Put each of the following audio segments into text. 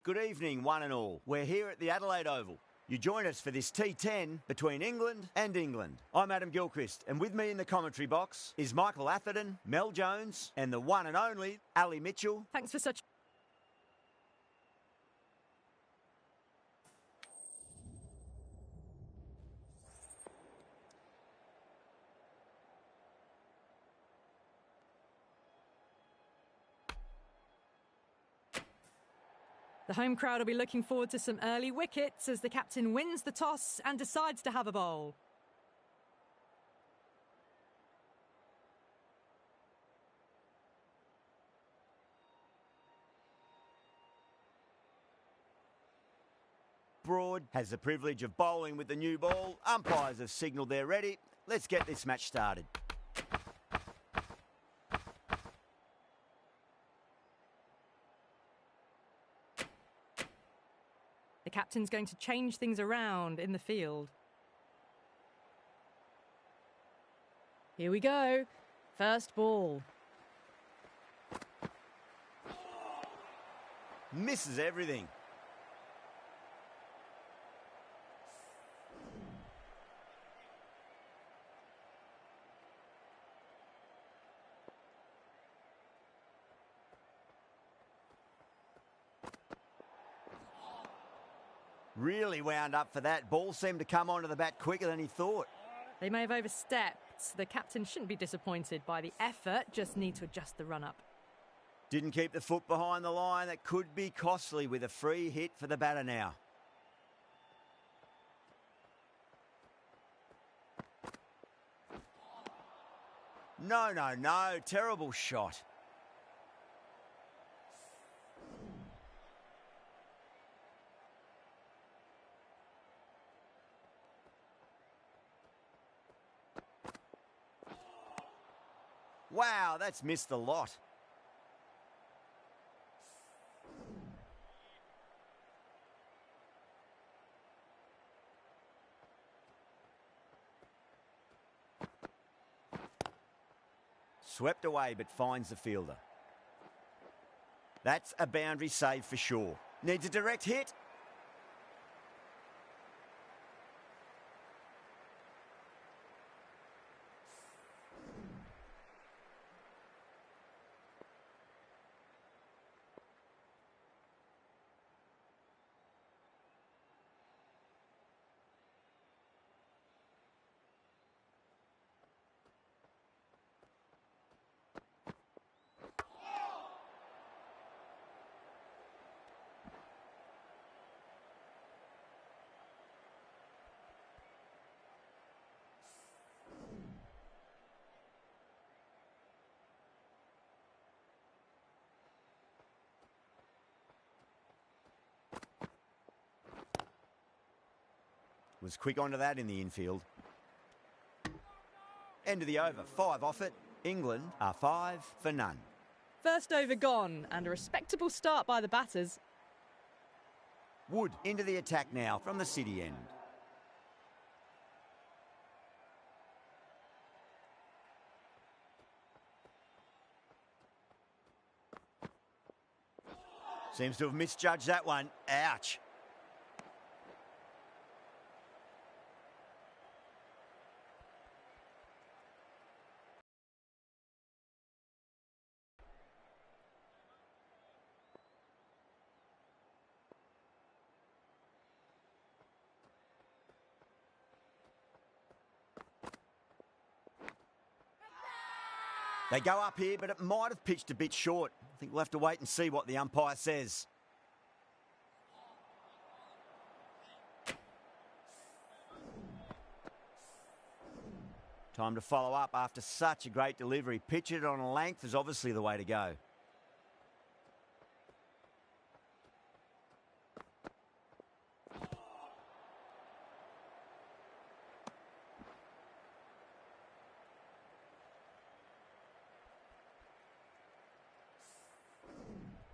Good evening, one and all. We're here at the Adelaide Oval. You join us for this T10 between England and England. I'm Adam Gilchrist, and with me in the commentary box is Michael Atherton, Mel Jones, and the one and only Ali Mitchell. Thanks for such... The home crowd will be looking forward to some early wickets as the captain wins the toss and decides to have a bowl. Broad has the privilege of bowling with the new ball. Umpires have signalled they're ready. Let's get this match started. The captain's going to change things around in the field. Here we go. First ball. Misses everything. Really wound up for that. Ball seemed to come onto the bat quicker than he thought. They may have overstepped. The captain shouldn't be disappointed by the effort, just need to adjust the run-up. Didn't keep the foot behind the line. That could be costly with a free hit for the batter now. No. Terrible shot. Wow, that's missed a lot. Swept away but finds the fielder. That's a boundary save for sure. Needs a direct hit. Was quick onto that in the infield. End of the over. 5 off it. England are 5 for none. First over gone, and a respectable start by the batters. Wood into the attack now from the city end. Seems to have misjudged that one. Ouch. They go up here, but it might have pitched a bit short. I think we'll have to wait and see what the umpire says. Time to follow up after such a great delivery. Pitch it on a length is obviously the way to go.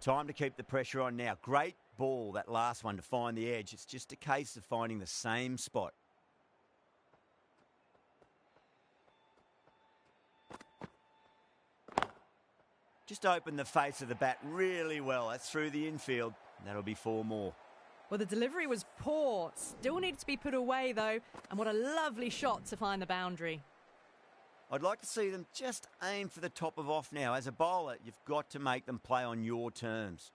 Time to keep the pressure on now. Great ball, that last one, to find the edge. It's just a case of finding the same spot. Just opened the face of the bat really well. That's through the infield. That'll be 4 more. Well, the delivery was poor. Still needs to be put away, though. And what a lovely shot to find the boundary. I'd like to see them just aim for the top of off now. As a bowler, you've got to make them play on your terms.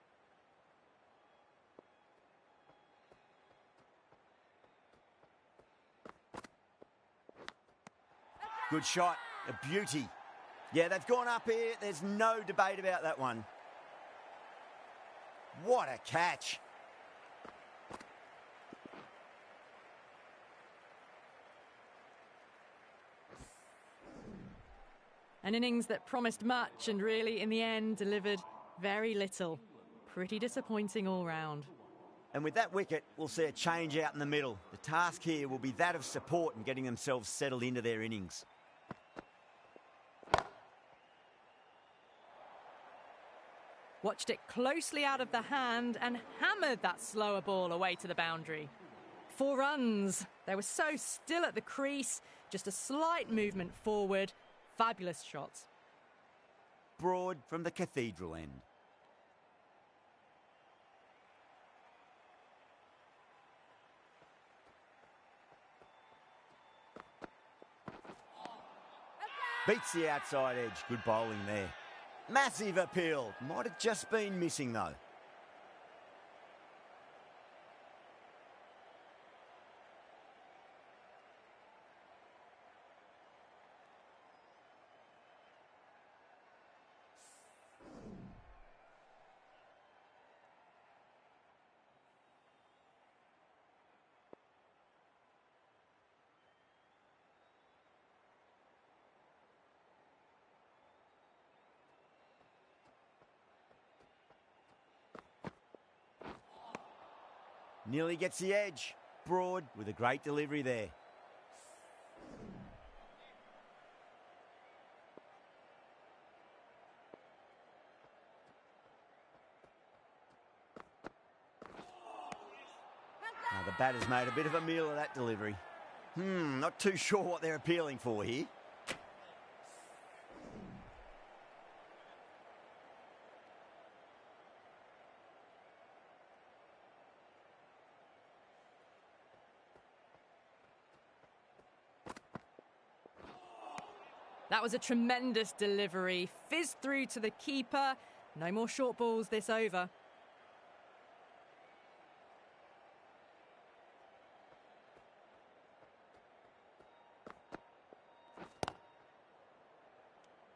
Good shot. A beauty. Yeah, they've gone up here. There's no debate about that one. What a catch. An innings that promised much and really, in the end, delivered very little. Pretty disappointing all round. And with that wicket, we'll see a change out in the middle. The task here will be that of support and getting themselves settled into their innings. Watched it closely out of the hand and hammered that slower ball away to the boundary. 4 runs. They were so still at the crease, just a slight movement forward. Fabulous shot. Broad from the cathedral end. Beats the outside edge. Good bowling there. Massive appeal. Might have just been missing though. Nearly gets the edge. Broad with a great delivery there. Now the batter's made a bit of a meal of that delivery. Not too sure what they're appealing for here. That was a tremendous delivery. Fizzed through to the keeper. No more short balls this over.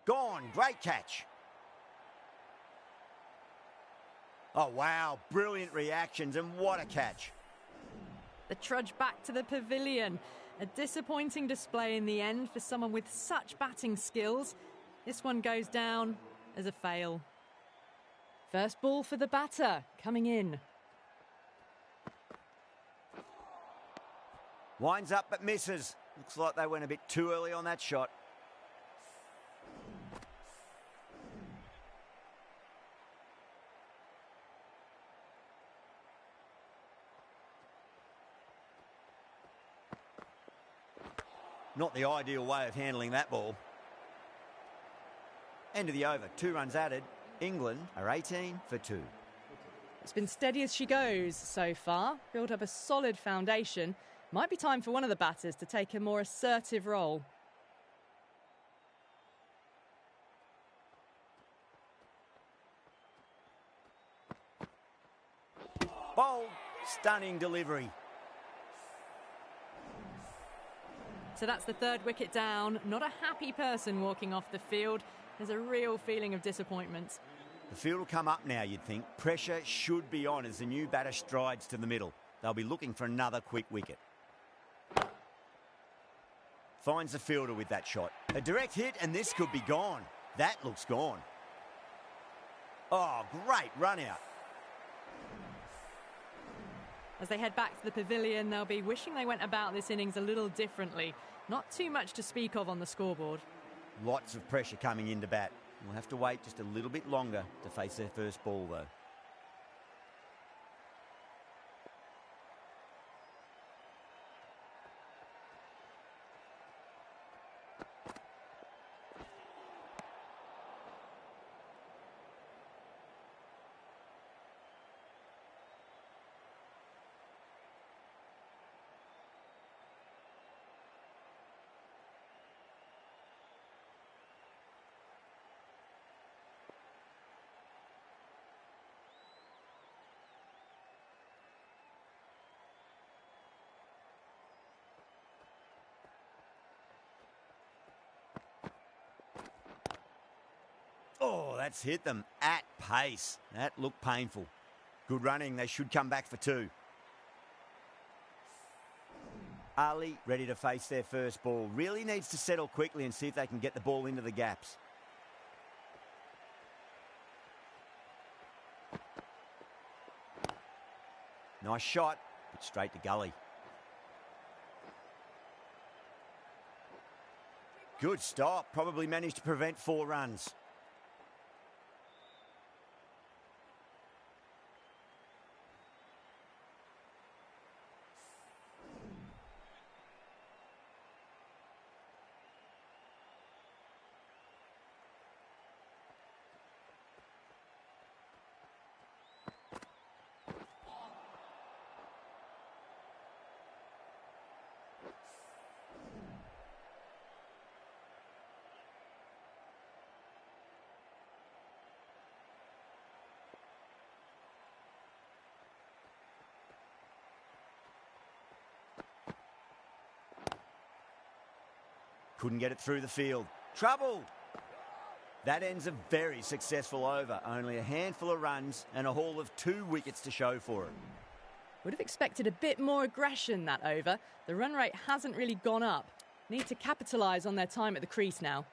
Gone. Great catch. Oh, wow. Brilliant reactions and what a catch. The trudge back to the pavilion. A disappointing display in the end for someone with such batting skills. This one goes down as a fail. First ball for the batter, coming in. Winds up but misses. Looks like they went a bit too early on that shot. Not the ideal way of handling that ball. End of the over. 2 runs added. England are 18 for 2. It's been steady as she goes so far. Built up a solid foundation. Might be time for one of the batters to take a more assertive role. Bold. Stunning delivery. So that's the 3rd wicket down. Not a happy person walking off the field. There's a real feeling of disappointment. The field will come up now, you'd think. Pressure should be on as the new batter strides to the middle. They'll be looking for another quick wicket. Finds the fielder with that shot. A direct hit and this could be gone. That looks gone. Oh, great run out. As they head back to the pavilion, they'll be wishing they went about this innings a little differently. Not too much to speak of on the scoreboard. Lots of pressure coming into bat. We'll have to wait just a little bit longer to face their first ball, though. Oh, that's hit them at pace. That looked painful. Good running. They should come back for two. Ali ready to face their first ball. Really needs to settle quickly and see if they can get the ball into the gaps. Nice shot, but straight to gully. Good stop. Probably managed to prevent 4 runs. Couldn't get it through the field. Trouble! That ends a very successful over. Only a handful of runs and a haul of 2 wickets to show for it. Would have expected a bit more aggression that over. The run rate hasn't really gone up. Need to capitalise on their time at the crease now.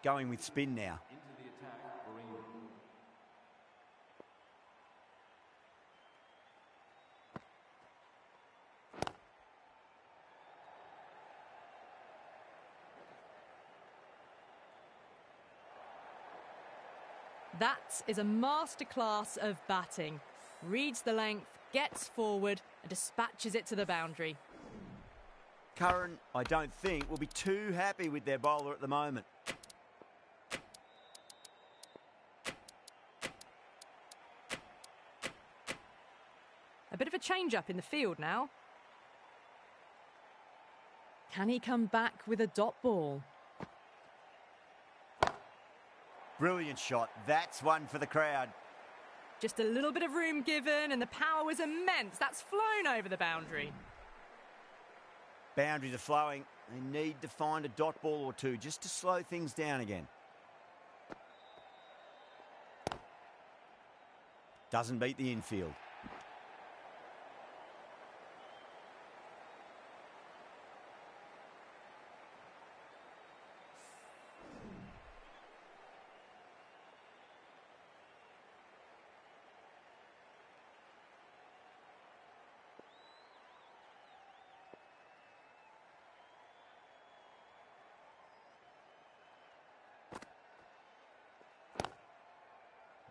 Going with spin now. That is a masterclass of batting. Reads the length, gets forward and dispatches it to the boundary. Curran, I don't think, will be too happy with their bowler at the moment. A bit of a change-up in the field now. Can he come back with a dot ball? Brilliant shot. That's one for the crowd. Just a little bit of room given and the power was immense. That's flown over the boundary. Boundaries are flowing. They need to find a dot ball or two just to slow things down again. Doesn't beat the infield.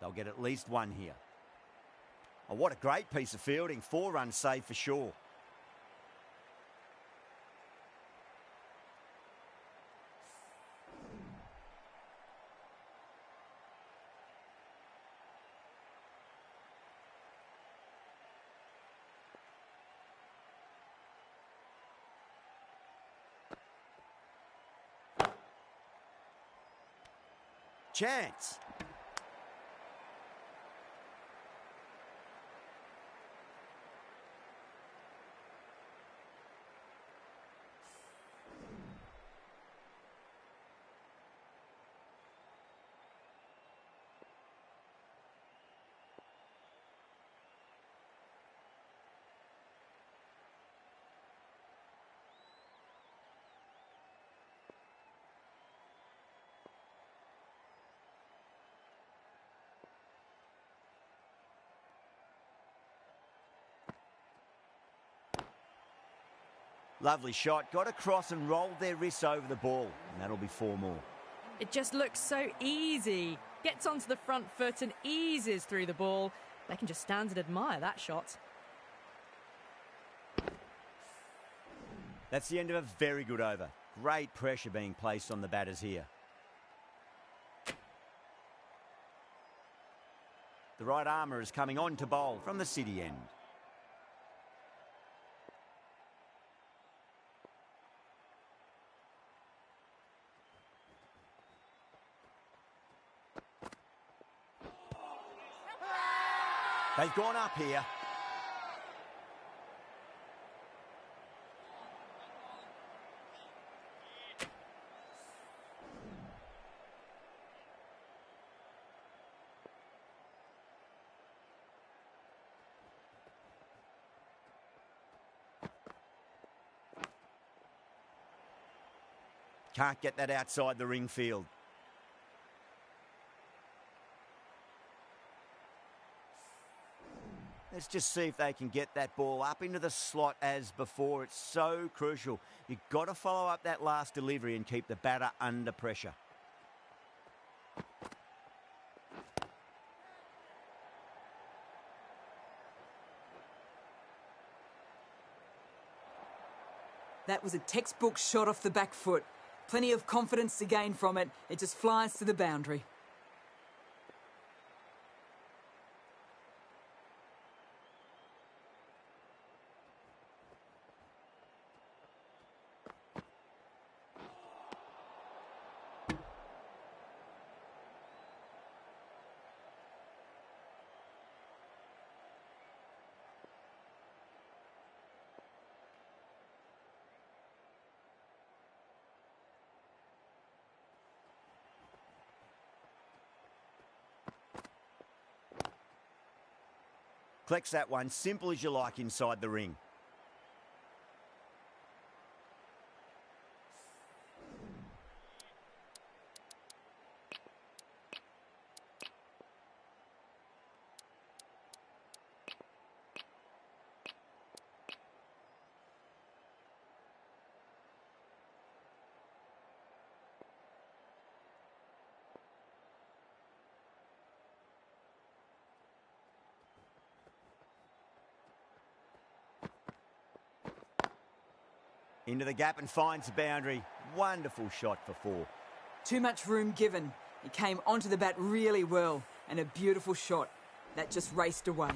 They'll get at least one here. Oh, what a great piece of fielding. 4 runs saved for sure. Chance. Lovely shot. Got across and rolled their wrists over the ball. And that'll be 4 more. It just looks so easy. Gets onto the front foot and eases through the ball. They can just stand and admire that shot. That's the end of a very good over. Great pressure being placed on the batters here. The right armour is coming on to bowl from the city end. They've gone up here. Can't get that outside the ring field. Let's just see if they can get that ball up into the slot as before. It's so crucial. You've got to follow up that last delivery and keep the batter under pressure. That was a textbook shot off the back foot. Plenty of confidence to gain from it. It just flies to the boundary. Collects that one, simple as you like inside the ring. Into the gap and finds the boundary. Wonderful shot for 4. Too much room given. It came onto the bat really well, and a beautiful shot. That just raced away.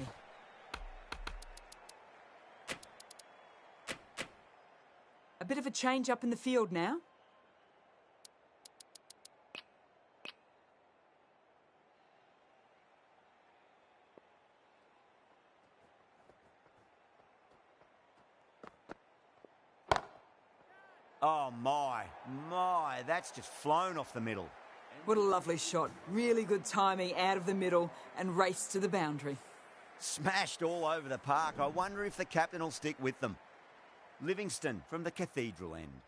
A bit of a change up in the field now. Oh my, that's just flown off the middle. What a lovely shot. Really good timing out of the middle and raced to the boundary. Smashed all over the park. I wonder if the captain will stick with them. Livingston from the Cathedral end.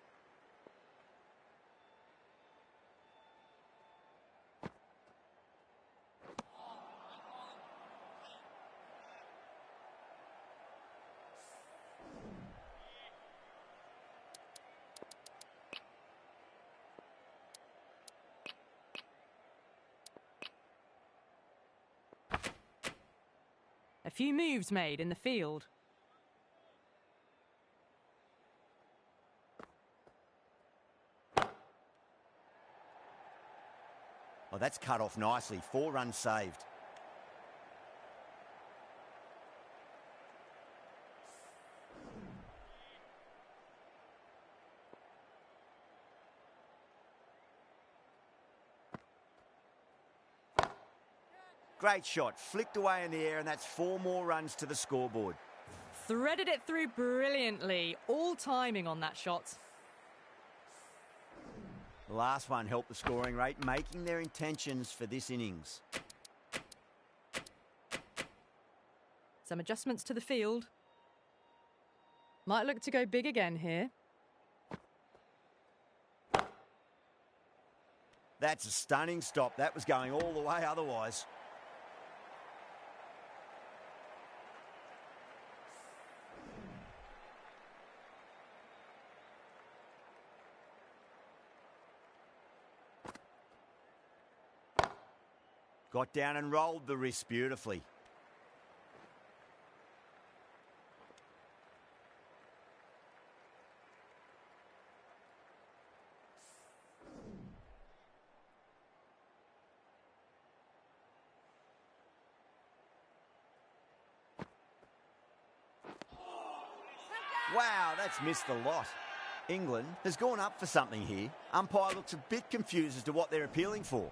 A few moves made in the field. Oh, that's cut off nicely. 4 runs saved. Great shot. Flicked away in the air, and that's 4 more runs to the scoreboard. Threaded it through brilliantly. All timing on that shot. The last one helped the scoring rate, making their intentions for this innings. Some adjustments to the field. Might look to go big again here. That's a stunning stop. That was going all the way otherwise. Got down and rolled the wrist beautifully. Wow, that's missed a lot. England has gone up for something here. Umpire looks a bit confused as to what they're appealing for.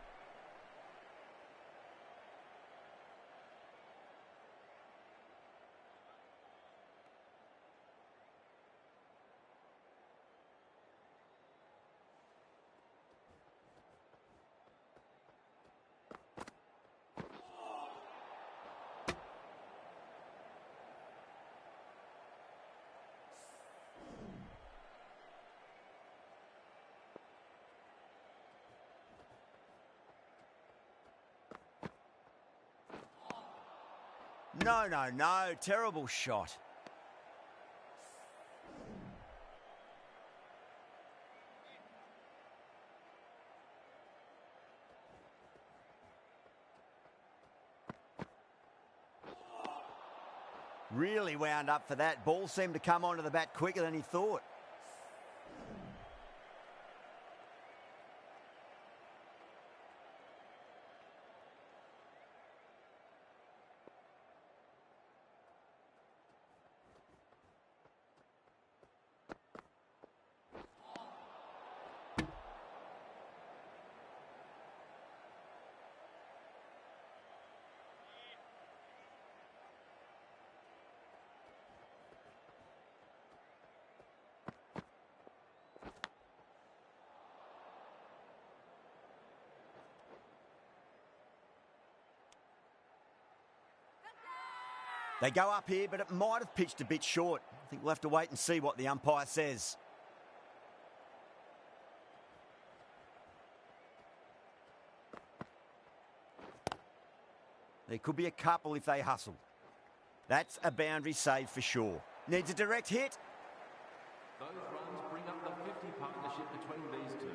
No, no, no. Terrible shot. Really wound up for that. Ball seemed to come onto the bat quicker than he thought. They go up here, but it might have pitched a bit short. I think we'll have to wait and see what the umpire says. There could be a couple if they hustle. That's a boundary save for sure. Needs a direct hit. Those runs bring up the 50 partnership between these two.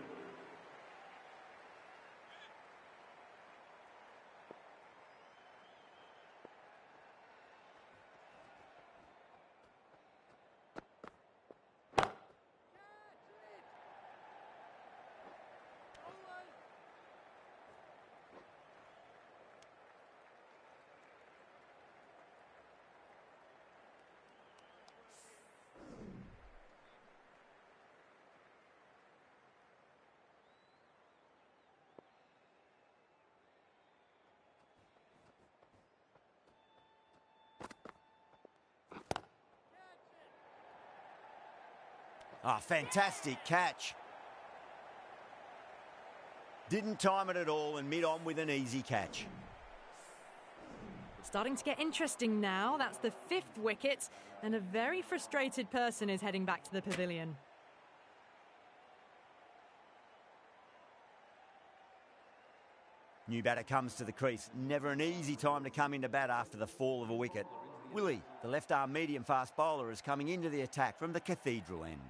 Ah, fantastic catch. Didn't time it at all and mid-on with an easy catch. Starting to get interesting now. That's the 5th wicket, and a very frustrated person is heading back to the pavilion. New batter comes to the crease. Never an easy time to come into bat after the fall of a wicket. Willie, the left-arm medium-fast bowler, is coming into the attack from the Cathedral end.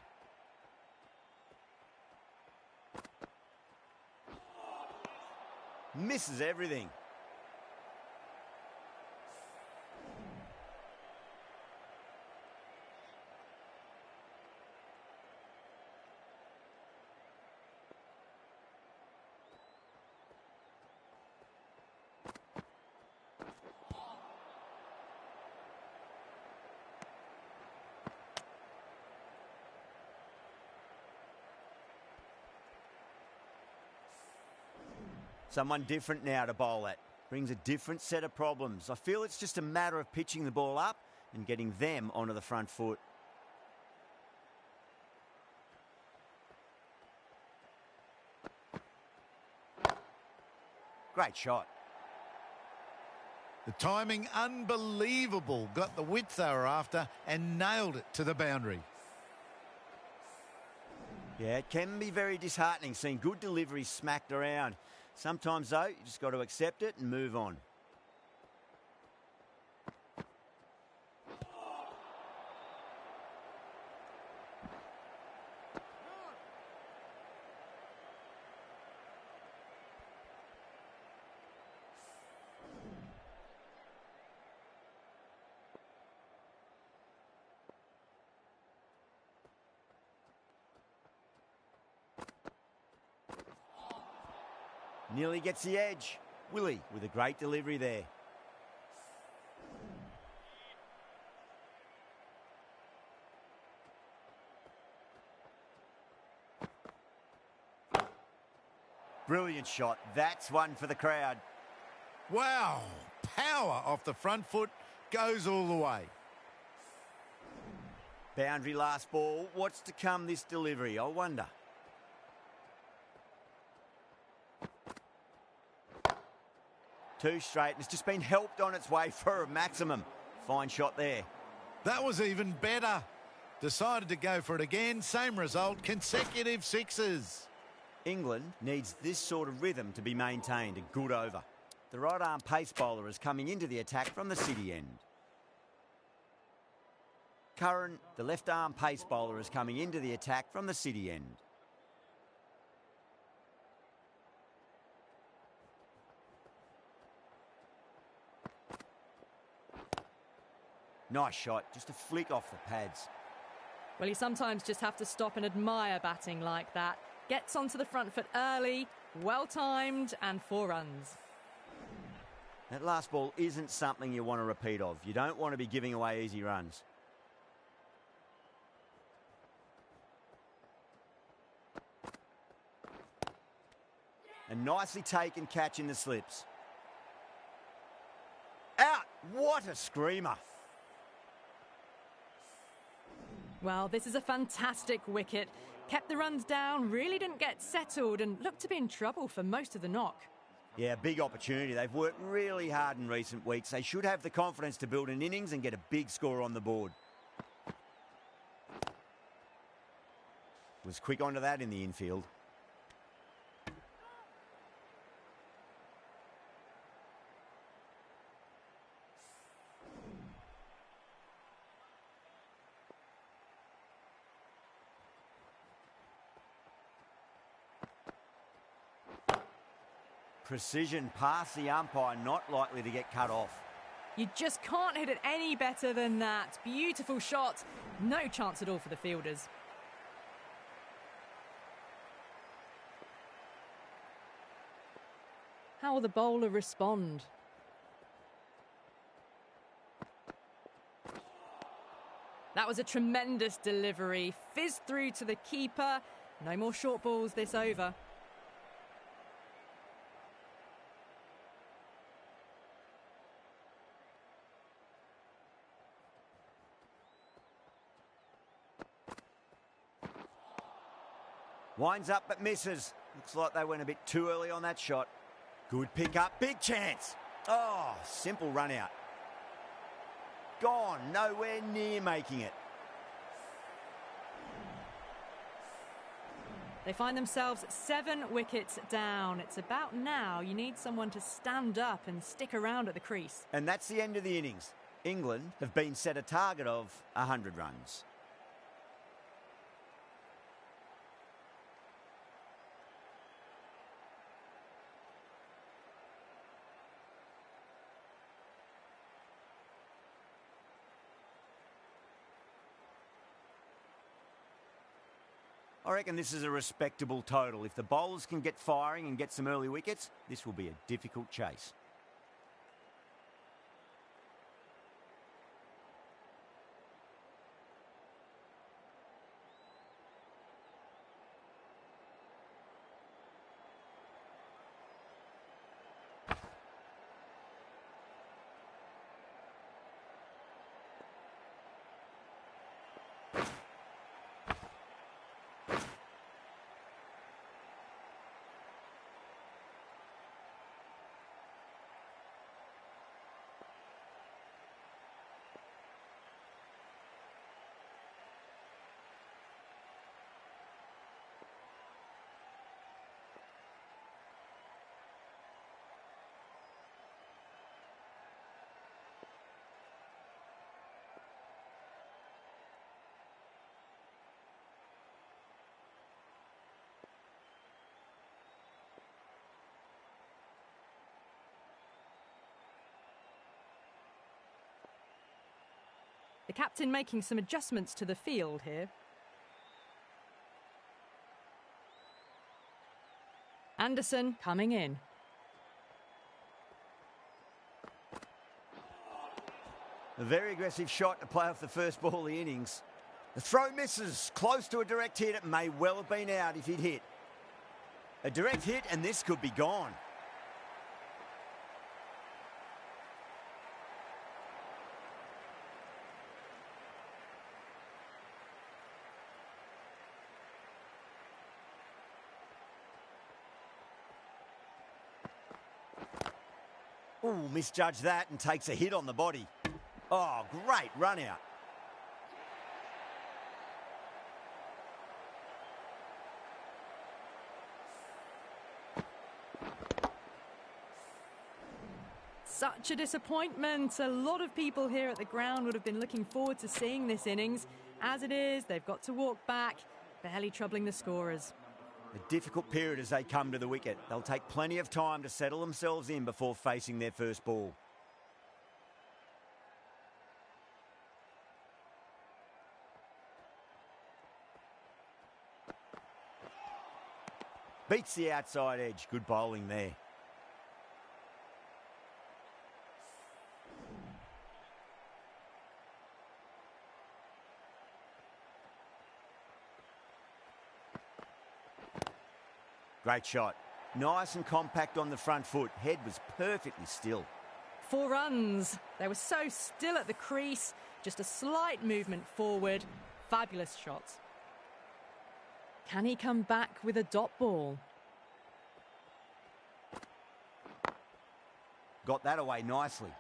Misses everything. Someone different now to bowl at. Brings a different set of problems. I feel it's just a matter of pitching the ball up and getting them onto the front foot. Great shot. The timing unbelievable. Got the width they were after and nailed it to the boundary. Yeah, it can be very disheartening seeing good deliveries smacked around. Sometimes, though, you just got to accept it and move on. Nearly gets the edge. Willie with a great delivery there. Brilliant shot. That's one for the crowd. Wow, power off the front foot, goes all the way. Boundary last ball. What's to come this delivery, I wonder. Too straight, and it's just been helped on its way for a maximum. Fine shot there. That was even better. Decided to go for it again. Same result, consecutive sixes. England needs this sort of rhythm to be maintained. A good over. The right-arm pace bowler is coming into the attack from the City end. Curran, the left-arm pace bowler, is coming into the attack from the city end. Nice shot, just a flick off the pads. Well, you sometimes just have to stop and admire batting like that. Gets onto the front foot early, well-timed, and 4 runs. That last ball isn't something you want to repeat of. You don't want to be giving away easy runs. A nicely taken catch in the slips. Out! What a screamer! Well, this is a fantastic wicket. Kept the runs down, really didn't get settled, and looked to be in trouble for most of the knock. Yeah, big opportunity. They've worked really hard in recent weeks. They should have the confidence to build an innings and get a big score on the board. Was quick onto that in the infield. Precision past the umpire, not likely to get cut off. You just can't hit it any better than that. Beautiful shot. No chance at all for the fielders. How will the bowler respond? That was a tremendous delivery. Fizzed through to the keeper. No more short balls this over. Winds up but misses. Looks like they went a bit too early on that shot. Good pick up, big chance. Oh, simple run out. Gone, nowhere near making it. They find themselves 7 wickets down. It's about now you need someone to stand up and stick around at the crease. And that's the end of the innings. England have been set a target of 100 runs. I reckon this is a respectable total. If the bowlers can get firing and get some early wickets, this will be a difficult chase. The captain making some adjustments to the field here. Anderson coming in. A very aggressive shot to play off the first ball of the innings. The throw misses, close to a direct hit. It may well have been out if he'd hit. A direct hit and this could be gone. Ooh, misjudged that and takes a hit on the body. Oh, great run out. Such a disappointment. A lot of people here at the ground would have been looking forward to seeing this innings. As it is, they've got to walk back, barely troubling the scorers. A difficult period as they come to the wicket. They'll take plenty of time to settle themselves in before facing their first ball. Beats the outside edge. Good bowling there. Great shot. Nice and compact on the front foot. Head was perfectly still. 4 runs. They were so still at the crease. Just a slight movement forward. Fabulous shots. Can he come back with a dot ball? Got that away nicely.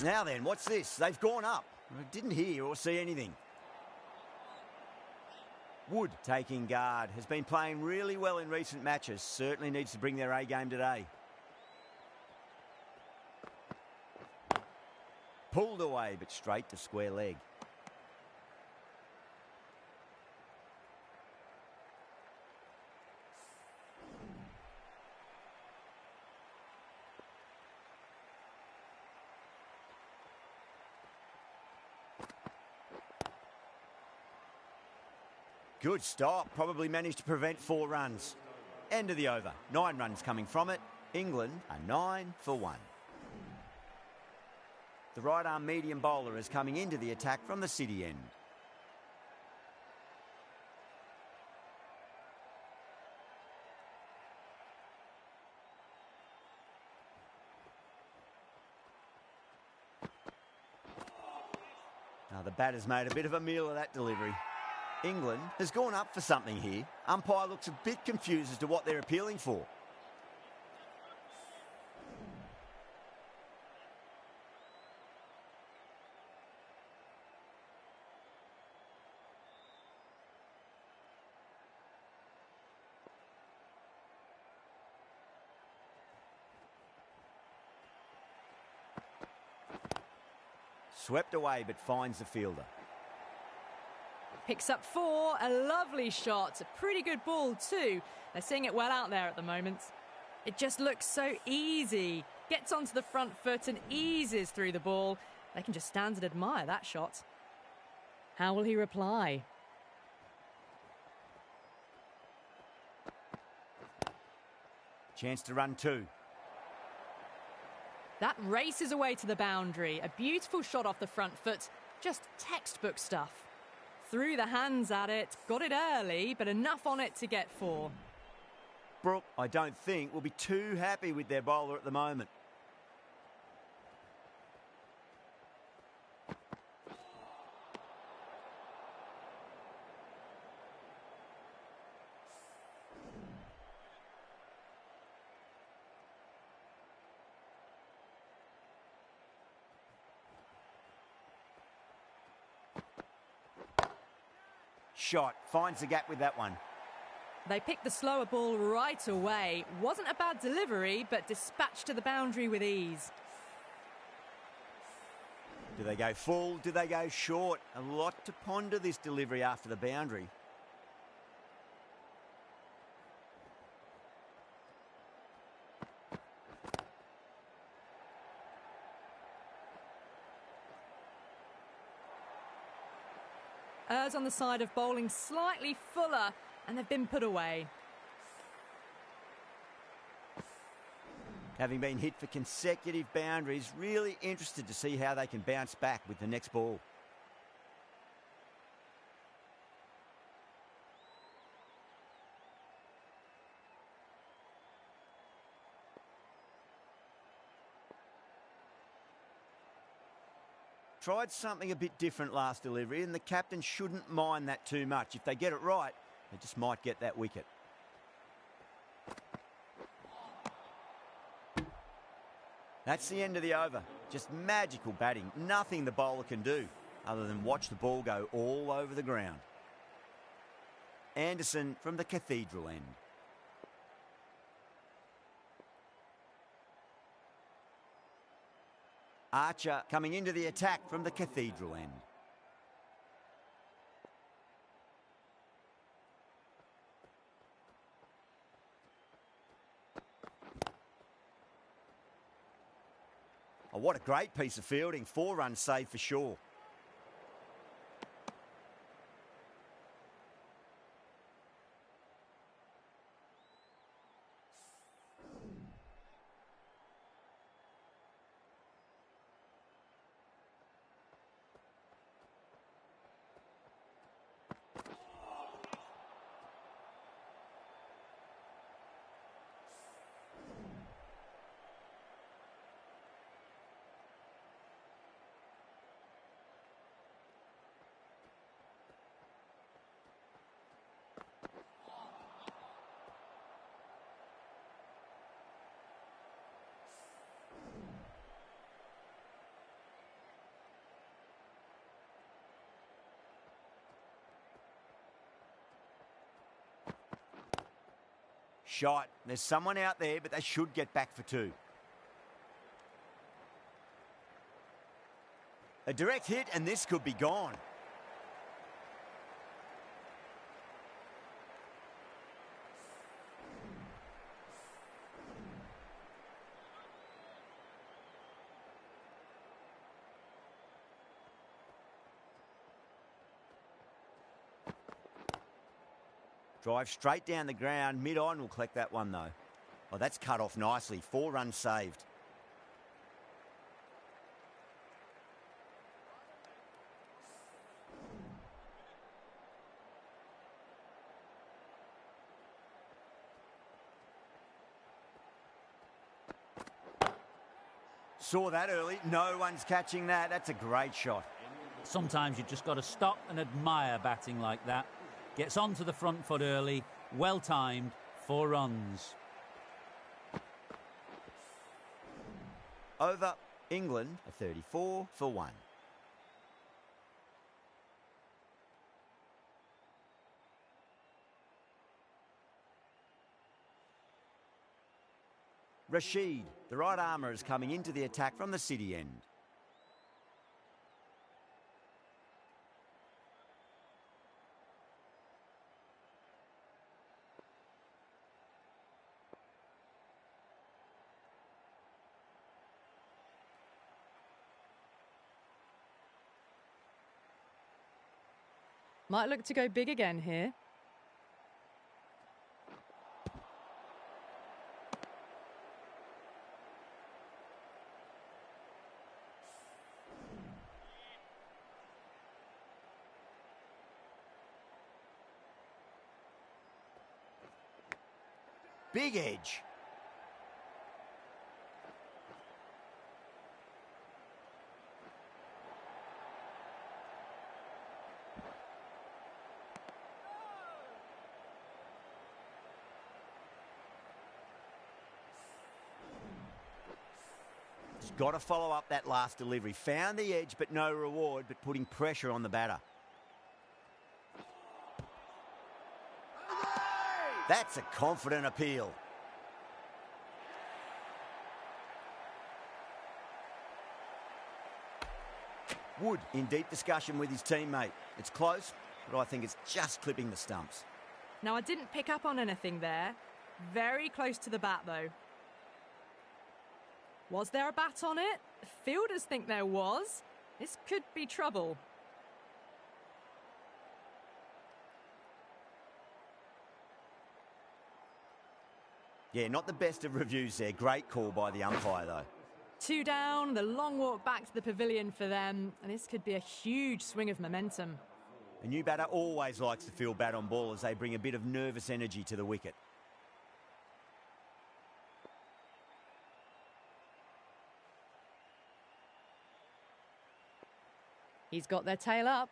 Now then, what's this? They've gone up. I didn't hear or see anything. Wood taking guard. Has been playing really well in recent matches. Certainly needs to bring their A game today. Pulled away, but straight to square leg. Good stop. Probably managed to prevent 4 runs. End of the over. 9 runs coming from it. England are 9 for 1. The right arm medium bowler is coming into the attack from the City end. Now the batter's made a bit of a meal of that delivery. England has gone up for something here. Umpire looks a bit confused as to what they're appealing for. Swept away but finds the fielder. Picks up 4, a lovely shot, a pretty good ball too. They're seeing it well out there at the moment. It just looks so easy. Gets onto the front foot and eases through the ball. They can just stand and admire that shot. How will he reply? Chance to run 2. That races away to the boundary. A beautiful shot off the front foot. Just textbook stuff. Threw the hands at it, got it early, but enough on it to get 4. Brooke, I don't think, will be too happy with their bowler at the moment. Shot, finds the gap with that one. They picked the slower ball right away. Wasn't a bad delivery, but dispatched to the boundary with ease. Do they go full? Do they go short? A lot to ponder this delivery after the boundary. Errs on the side of bowling slightly fuller, and they've been put away. Having been hit for consecutive boundaries, really interested to see how they can bounce back with the next ball. Tried something a bit different last delivery, and the captain shouldn't mind that too much. If they get it right, they just might get that wicket. That's the end of the over. Just magical batting. Nothing the bowler can do other than watch the ball go all over the ground. Anderson from the Cathedral end. Archer coming into the attack from the Cathedral end. Oh, what a great piece of fielding. 4 runs saved for sure. Shot. There's someone out there, but they should get back for 2. A direct hit, and this could be gone. Drive straight down the ground. Mid-on will collect that one, though. Oh, that's cut off nicely. 4 runs saved. Saw that early. No one's catching that. That's a great shot. Sometimes you just got to stop and admire batting like that. Gets onto the front foot early, well timed, 4 runs. Over, England, a 34 for 1. Rashid, the right armour, is coming into the attack from the City end. Might look to go big again here. Big edge. Got to follow up that last delivery. Found the edge, but no reward, but putting pressure on the batter. That's a confident appeal. Wood in deep discussion with his teammate. It's close, but I think it's just clipping the stumps. Now, I didn't pick up on anything there. Very close to the bat, though. Was there a bat on it? Fielders think there was. This could be trouble. Yeah, not the best of reviews there. Great call by the umpire, though. 2 down, the long walk back to the pavilion for them, and this could be a huge swing of momentum. A new batter always likes to feel bat on ball as they bring a bit of nervous energy to the wicket. He's got their tail up.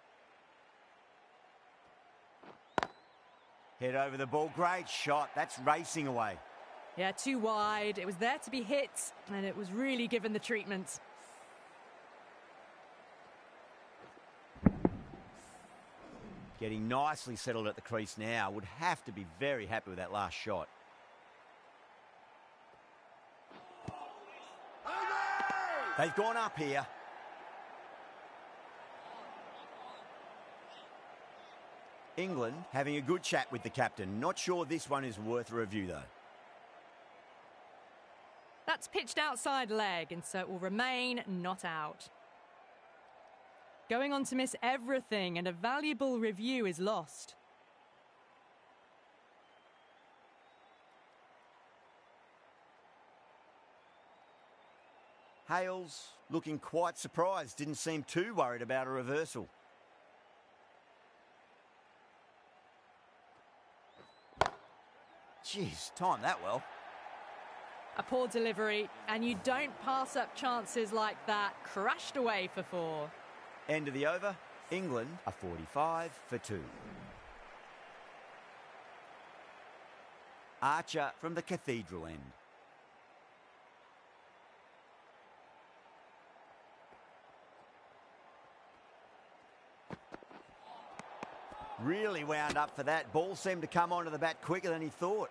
Head over the ball. Great shot. That's racing away. Yeah, too wide. It was there to be hit, and it was really given the treatment. Getting nicely settled at the crease now. Would have to be very happy with that last shot. They've gone up here. England having a good chat with the captain. Not sure this one is worth a review, though. That's pitched outside leg, and so it will remain not out. Going on to miss everything, and a valuable review is lost. Hales looking quite surprised. Didn't seem too worried about a reversal. Jeez, timed that well. A poor delivery, and you don't pass up chances like that. Crashed away for 4. End of the over. England are 45 for 2. Archer from the Cathedral end. Really wound up for that. Ball seemed to come onto the bat quicker than he thought.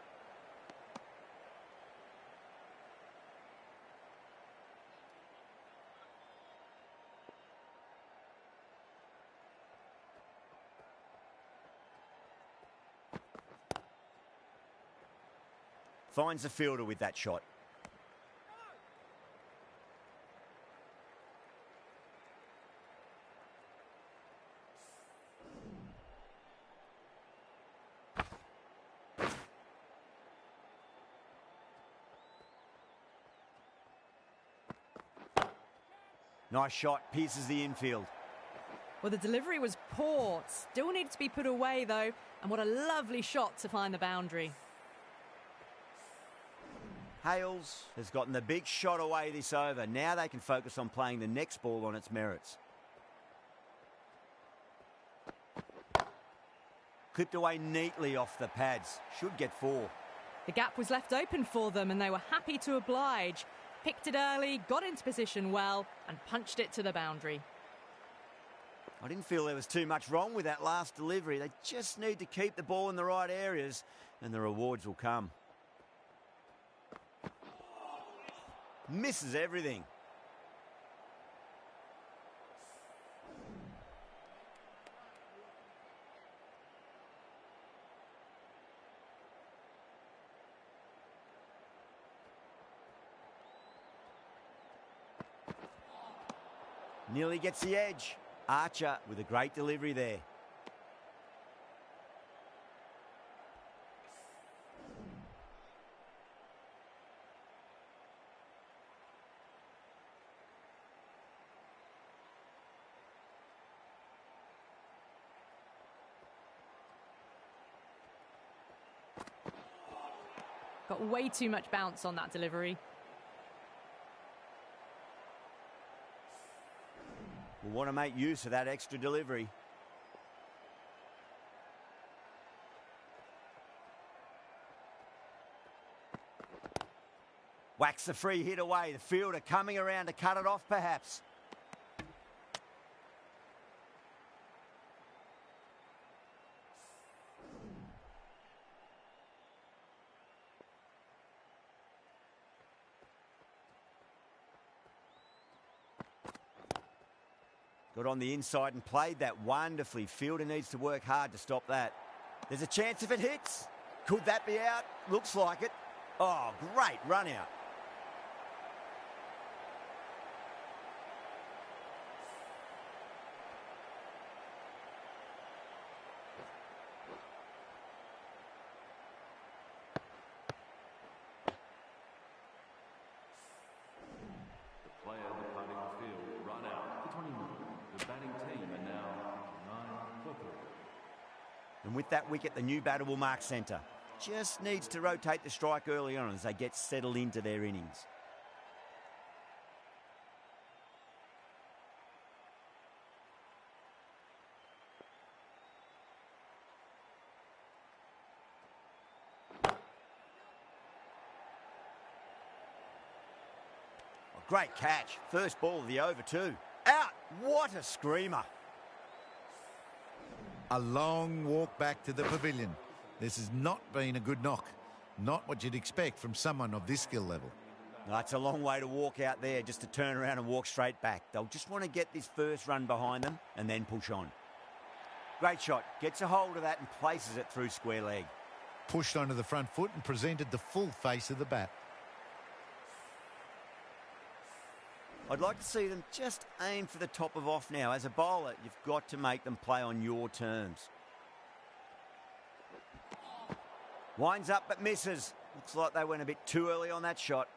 Finds the fielder with that shot. Nice shot, pierces the infield. Well, the delivery was poor. Still needs to be put away, though. And what a lovely shot to find the boundary. Hales has gotten the big shot away this over. Now they can focus on playing the next ball on its merits. Clipped away neatly off the pads. Should get 4. The gap was left open for them, and they were happy to oblige. Picked it early, got into position well, and punched it to the boundary. I didn't feel there was too much wrong with that last delivery. They just need to keep the ball in the right areas, and the rewards will come. Misses everything. Nearly gets the edge. Archer with a great delivery there. Got way too much bounce on that delivery. We'll want to make use of that extra delivery. Whacks the free hit away. The fielder coming around to cut it off, perhaps. Got on the inside and played that wonderfully. Fielder needs to work hard to stop that. There's a chance if it hits. Could that be out? Looks like it. Oh, great run out. Player departing the field, run out. For 21. The batting team are now 9 for 3. And with that wicket, the new batter will mark centre. Just needs to rotate the strike early on as they get settled into their innings. Great catch. First ball of the over too. Out. What a screamer. A long walk back to the pavilion. This has not been a good knock. Not what you'd expect from someone of this skill level. That's a long way to walk out there just to turn around and walk straight back. They'll just want to get this first run behind them and then push on. Great shot. Gets a hold of that and places it through square leg. Pushed onto the front foot and presented the full face of the bat. I'd like to see them just aim for the top of off now. As a bowler, you've got to make them play on your terms. Winds up but misses. Looks like they went a bit too early on that shot.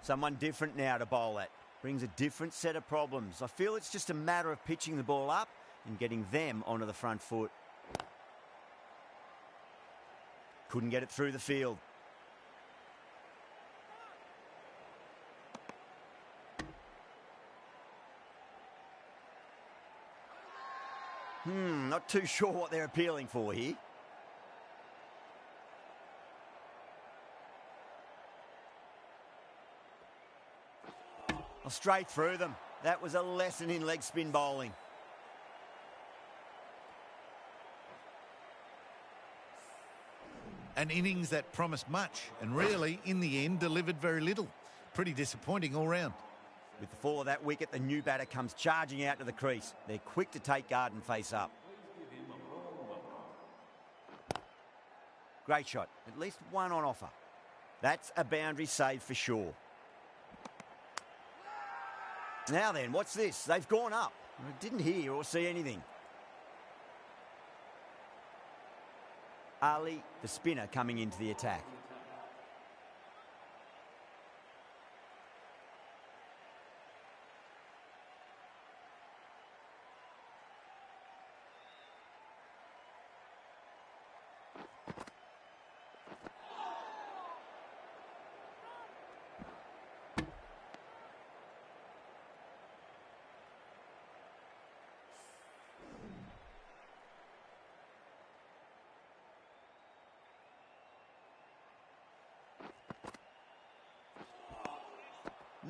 Someone different now to bowl at. Brings a different set of problems. I feel it's just a matter of pitching the ball up and getting them onto the front foot. Couldn't get it through the field. Not too sure what they're appealing for here. Straight through them. That was a lesson in leg spin bowling. An innings that promised much and really, in the end, delivered very little. Pretty disappointing all round. With the fall of that wicket, the new batter comes charging out to the crease. They're quick to take guard and face up. Great shot. At least one on offer. That's a boundary save for sure. Now then, what's this? They've gone up. I didn't hear or see anything. Ali, the spinner, coming into the attack.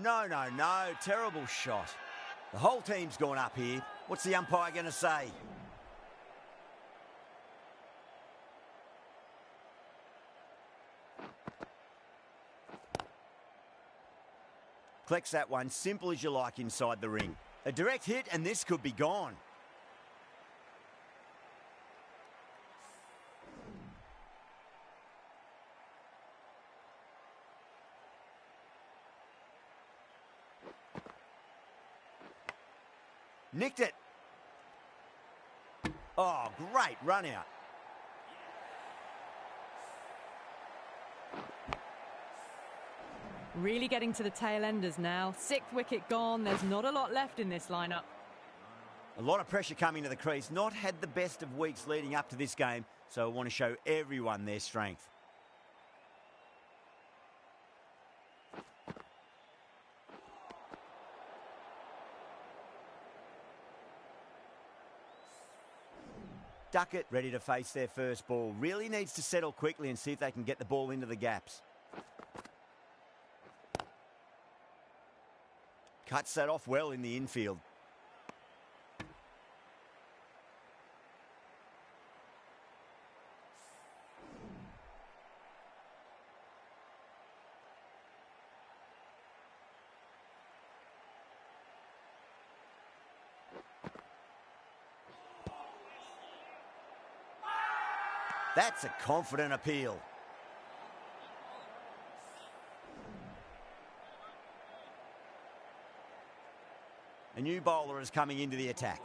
No. Terrible shot. The whole team's gone up here. What's the umpire going to say? Collects that one, simple as you like inside the ring. A direct hit and this could be gone. Nicked it. Oh, great run out. Really getting to the tail enders now. Sixth wicket gone. There's not a lot left in this lineup. A lot of pressure coming to the crease. Not had the best of weeks leading up to this game, so I want to show everyone their strength. Duckett ready to face their first ball. Really needs to settle quickly and see if they can get the ball into the gaps. Cuts that off well in the infield. That's a confident appeal. A new bowler is coming into the attack.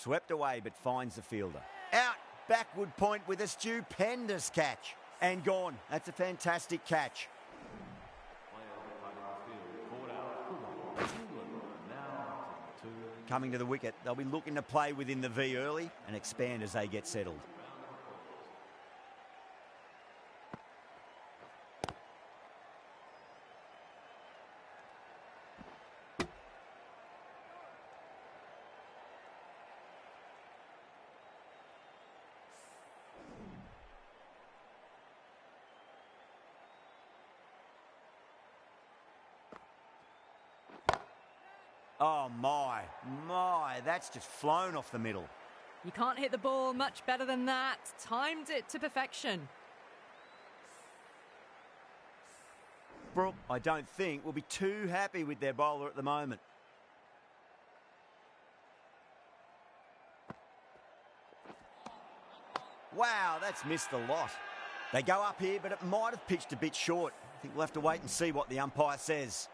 Swept away but finds the fielder. Out, backward point with a stupendous catch. And gone. That's a fantastic catch. Coming to the wicket, they'll be looking to play within the V early and expand as they get settled. Oh, my, that's just flown off the middle. You can't hit the ball much better than that. Timed it to perfection. Brooke, I don't think, will be too happy with their bowler at the moment. Wow, that's missed a lot. They go up here, but it might have pitched a bit short. I think we'll have to wait and see what the umpire says.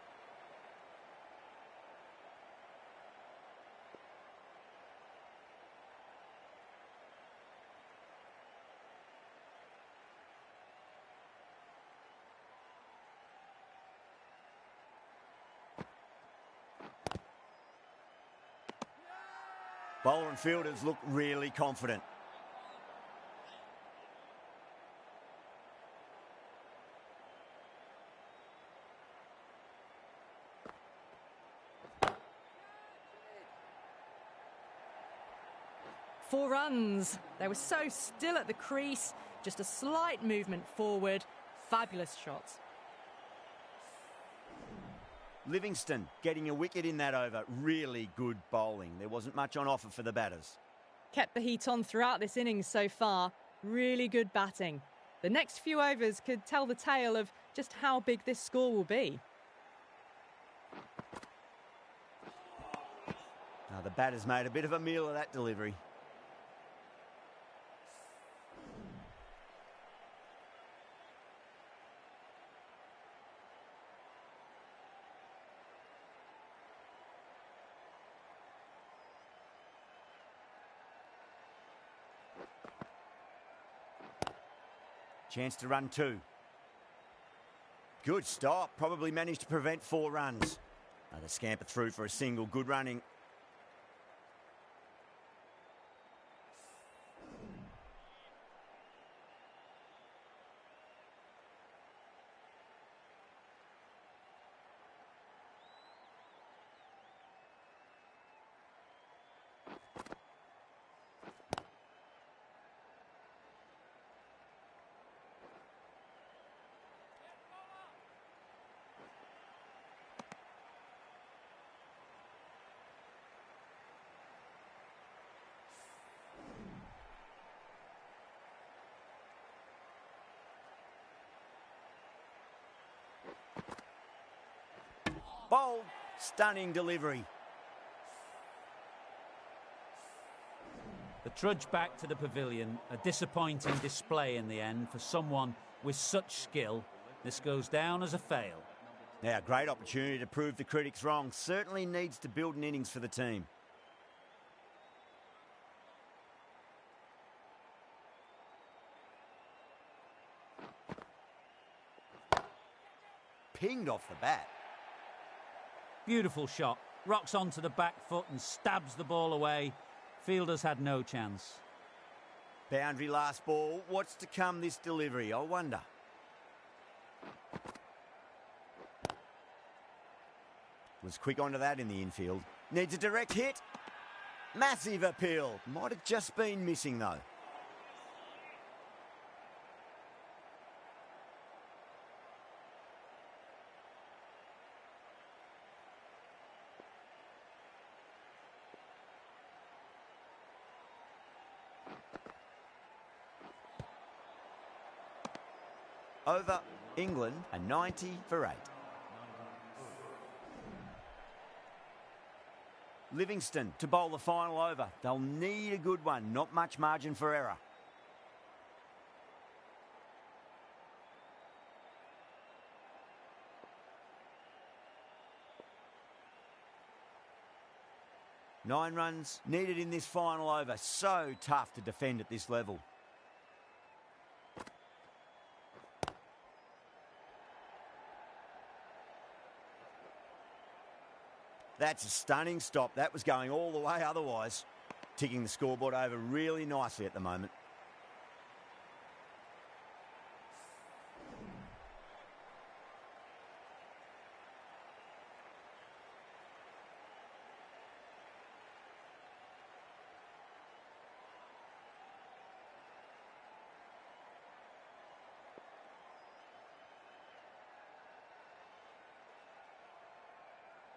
Bowler and fielders look really confident. Four runs. They were so still at the crease. Just a slight movement forward. Fabulous shots. Livingston getting a wicket in that over. Really good bowling. There wasn't much on offer for the batters. Kept the heat on throughout this innings so far. Really good batting. The next few overs could tell the tale of just how big this score will be. Now the batters made a bit of a meal of that delivery. Chance to run two. Good stop. Probably managed to prevent 4 runs. Another scamper through for a single. Good running. Bold, stunning delivery. The trudge back to the pavilion, a disappointing display in the end for someone with such skill. This goes down as a fail. Now, great opportunity to prove the critics wrong. Certainly needs to build an innings for the team. Pinged off the bat. Beautiful shot. Rocks onto the back foot and stabs the ball away. Fielders had no chance. Boundary last ball. What's to come this delivery, I wonder. Was quick onto that in the infield. Needs a direct hit. Massive appeal. Might have just been missing though. Over England, a 90 for 8. Livingston to bowl the final over. They'll need a good one, not much margin for error. 9 runs needed in this final over. So tough to defend at this level. That's a stunning stop. That was going all the way otherwise. Ticking the scoreboard over really nicely at the moment.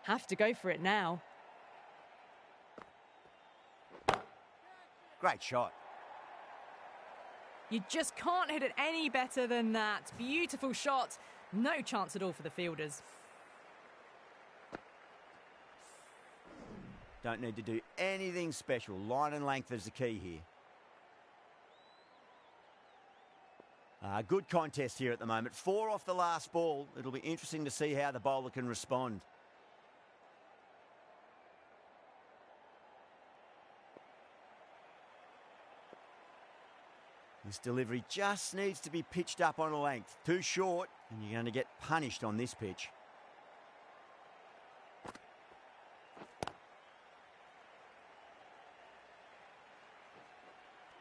Have to go for it now. Great shot. You just can't hit it any better than that. Beautiful shot. No chance at all for the fielders. Don't need to do anything special. Line and length is the key here. Good contest here at the moment. 4 off the last ball. It'll be interesting to see how the bowler can respond. This delivery just needs to be pitched up on a length. Too short, and you're going to get punished on this pitch.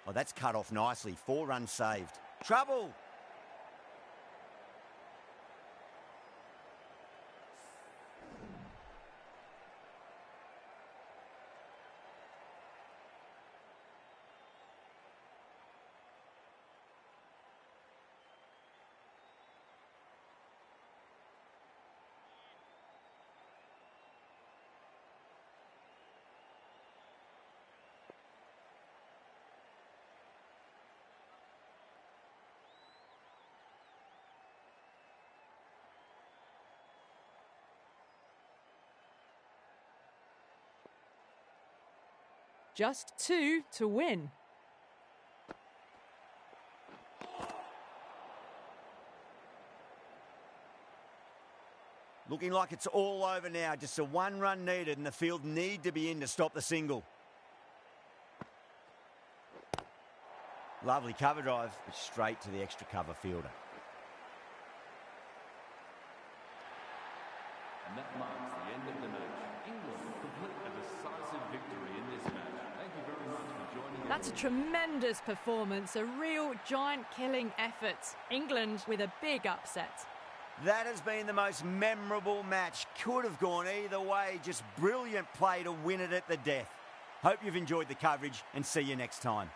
Oh, that's cut off nicely. 4 runs saved. Trouble! Just 2 to win. Looking like it's all over now. Just a 1 run needed, and the field need to be in to stop the single. Lovely cover drive, but straight to the extra cover fielder. And that marks the end of the match. England complete a decisive victory in this match. Thank you very much for joining us. That's a tremendous performance, a real giant-killing effort. England with a big upset. That has been the most memorable match. Could have gone either way. Just brilliant play to win it at the death. Hope you've enjoyed the coverage, and see you next time.